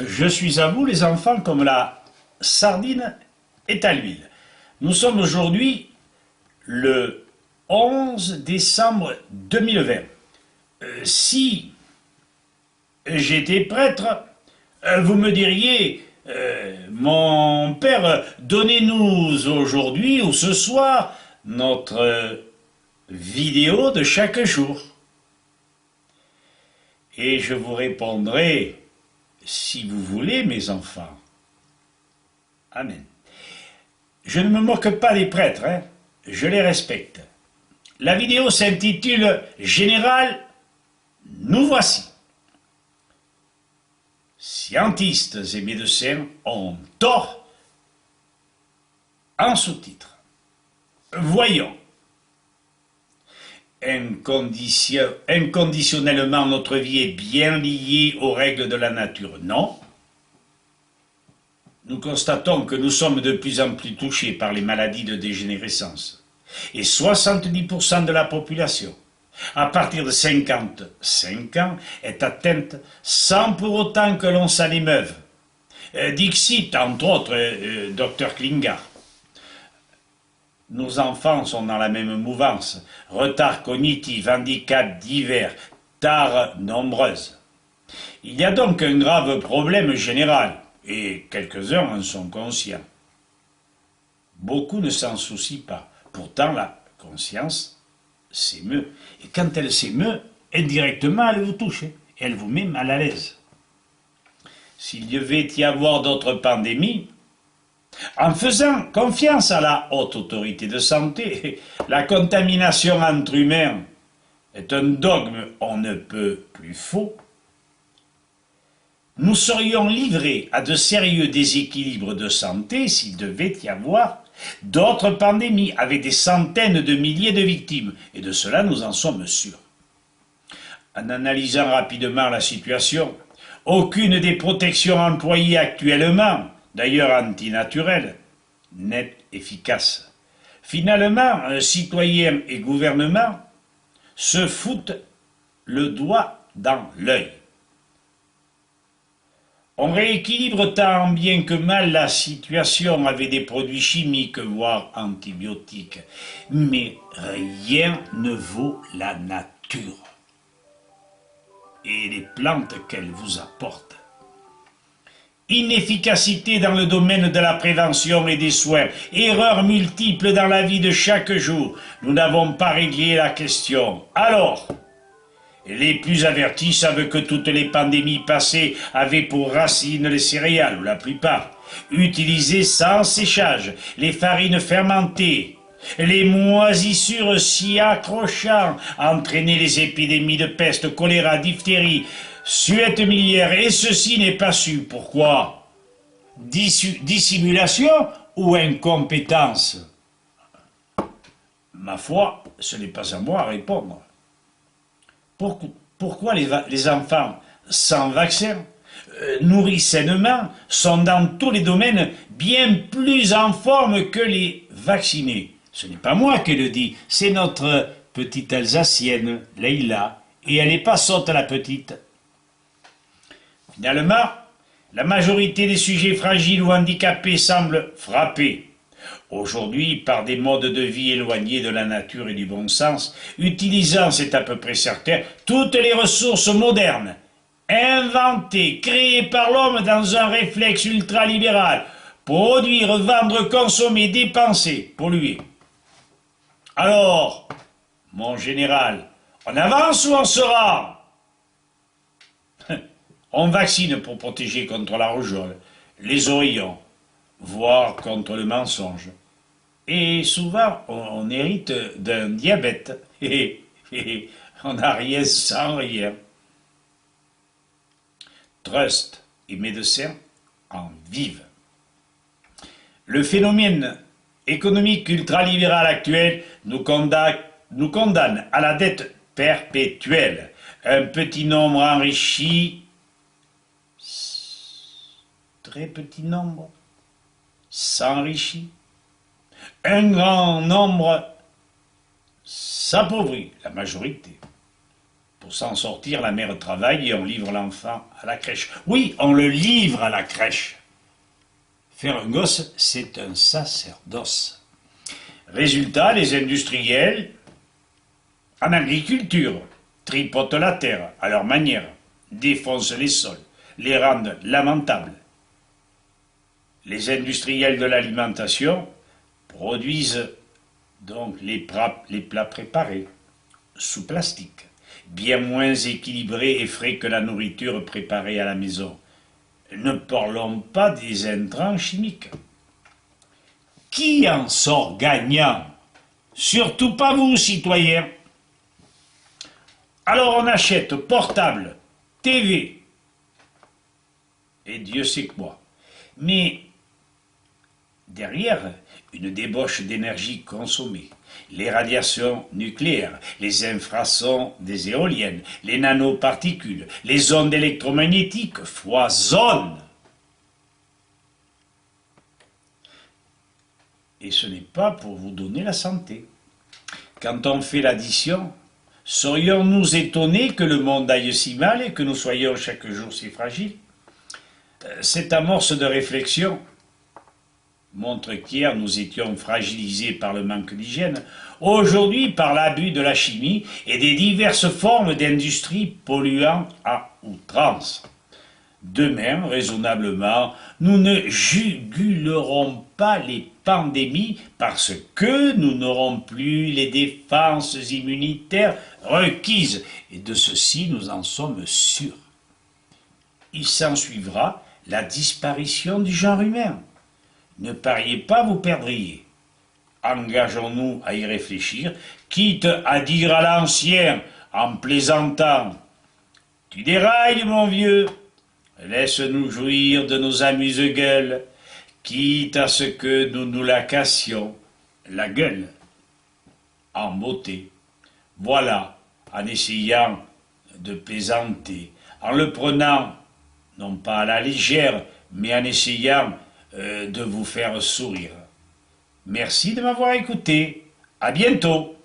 Je suis à vous, les enfants, comme la sardine est à l'huile. Nous sommes aujourd'hui le 11 décembre 2020. Si j'étais prêtre, vous me diriez, mon père, donnez-nous aujourd'hui ou ce soir notre vidéo de chaque jour. Et je vous répondrai, si vous voulez, mes enfants. Amen. Je ne me moque pas des prêtres, je les respecte. La vidéo s'intitule « Général, nous voici ». Scientistes et médecins ont tort en sous-titre. Voyons. Inconditionnellement, notre vie est bien liée aux règles de la nature. Non. Nous constatons que nous sommes de plus en plus touchés par les maladies de dégénérescence. Et 70% de la population, à partir de 55 ans, est atteinte sans pour autant que l'on s'en émeuve. Dixit, entre autres, Dr Klingard. Nos enfants sont dans la même mouvance. Retard cognitif, handicaps divers, tares nombreuses. Il y a donc un grave problème général, et quelques-uns en sont conscients. Beaucoup ne s'en soucient pas. Pourtant, la conscience s'émeut. Et quand elle s'émeut, indirectement, elle vous touche. Et elle vous met mal à l'aise. S'il devait y avoir d'autres pandémies, en faisant confiance à la haute autorité de santé, la contamination entre humains est un dogme on ne peut plus faux, nous serions livrés à de sérieux déséquilibres de santé s'il devait y avoir d'autres pandémies avec des centaines de milliers de victimes, et de cela nous en sommes sûrs. En analysant rapidement la situation, aucune des protections employées actuellement, d'ailleurs antinaturelles, n'est efficace. Finalement, citoyens et gouvernements se foutent le doigt dans l'œil. On rééquilibre tant bien que mal la situation avec des produits chimiques, voire antibiotiques. Mais rien ne vaut la nature et les plantes qu'elle vous apporte. Inefficacité dans le domaine de la prévention et des soins, erreurs multiples dans la vie de chaque jour. Nous n'avons pas réglé la question. Alors, les plus avertis savent que toutes les pandémies passées avaient pour racine les céréales, ou la plupart, utilisées sans séchage, les farines fermentées, les moisissures s'y accrochant, entraînaient les épidémies de peste, choléra, diphtérie, suette miliaire, et ceci n'est pas su. Pourquoi? Dissimulation ou incompétence? Ma foi, ce n'est pas à moi à répondre. Pourquoi les enfants sans vaccin, nourris sainement, sont dans tous les domaines bien plus en forme que les vaccinés? Ce n'est pas moi qui le dis, c'est notre petite Alsacienne, Leïla, et elle n'est pas sotte la petite. Finalement, la majorité des sujets fragiles ou handicapés semblent frappés aujourd'hui par des modes de vie éloignés de la nature et du bon sens, utilisant, c'est à peu près certain, toutes les ressources modernes, inventées, créées par l'homme dans un réflexe ultralibéral, produire, vendre, consommer, dépenser, polluer. Alors, mon général, on avance ou on se rend? On vaccine pour protéger contre la rougeole, les oreillons, voire contre le mensonge. Et souvent, on hérite d'un diabète. Et on n'a rien sans rien. Trust et médecins en vivent. Le phénomène économique ultralibéral actuel nous condamne à la dette perpétuelle. Un petit nombre enrichi, très petit nombre, s'enrichit. Un grand nombre s'appauvrit, la majorité. Pour s'en sortir, la mère travaille et on livre l'enfant à la crèche. Oui, on le livre à la crèche. Faire un gosse, c'est un sacerdoce. Résultat, les industriels, en agriculture, tripotent la terre à leur manière, défoncent les sols, les rendent lamentables. Les industriels de l'alimentation produisent donc les plats préparés, sous plastique, bien moins équilibrés et frais que la nourriture préparée à la maison. Ne parlons pas des intrants chimiques. Qui en sort gagnant? Surtout pas vous, citoyens. Alors on achète portable, TV, et Dieu sait quoi. Mais derrière, une débauche d'énergie consommée, les radiations nucléaires, les infrasons des éoliennes, les nanoparticules, les ondes électromagnétiques foisonnent. Et ce n'est pas pour vous donner la santé. Quand on fait l'addition, serions-nous étonnés que le monde aille si mal et que nous soyons chaque jour si fragiles? Cette amorce de réflexion montre qu'hier nous étions fragilisés par le manque d'hygiène, aujourd'hui par l'abus de la chimie et des diverses formes d'industrie polluant à outrance. Demain, raisonnablement, nous ne jugulerons pas les pandémies parce que nous n'aurons plus les défenses immunitaires requises. Et de ceci, nous en sommes sûrs. Il s'ensuivra la disparition du genre humain. Ne pariez pas, vous perdriez. Engageons-nous à y réfléchir, quitte à dire à l'ancien, en plaisantant, « Tu dérailles, mon vieux !» Laisse-nous jouir de nos amuse-gueules, quitte à ce que nous nous la cassions, la gueule, en beauté. Voilà, en essayant de plaisanter, en le prenant, non pas à la légère, mais en essayant de vous faire sourire. Merci de m'avoir écouté. À bientôt.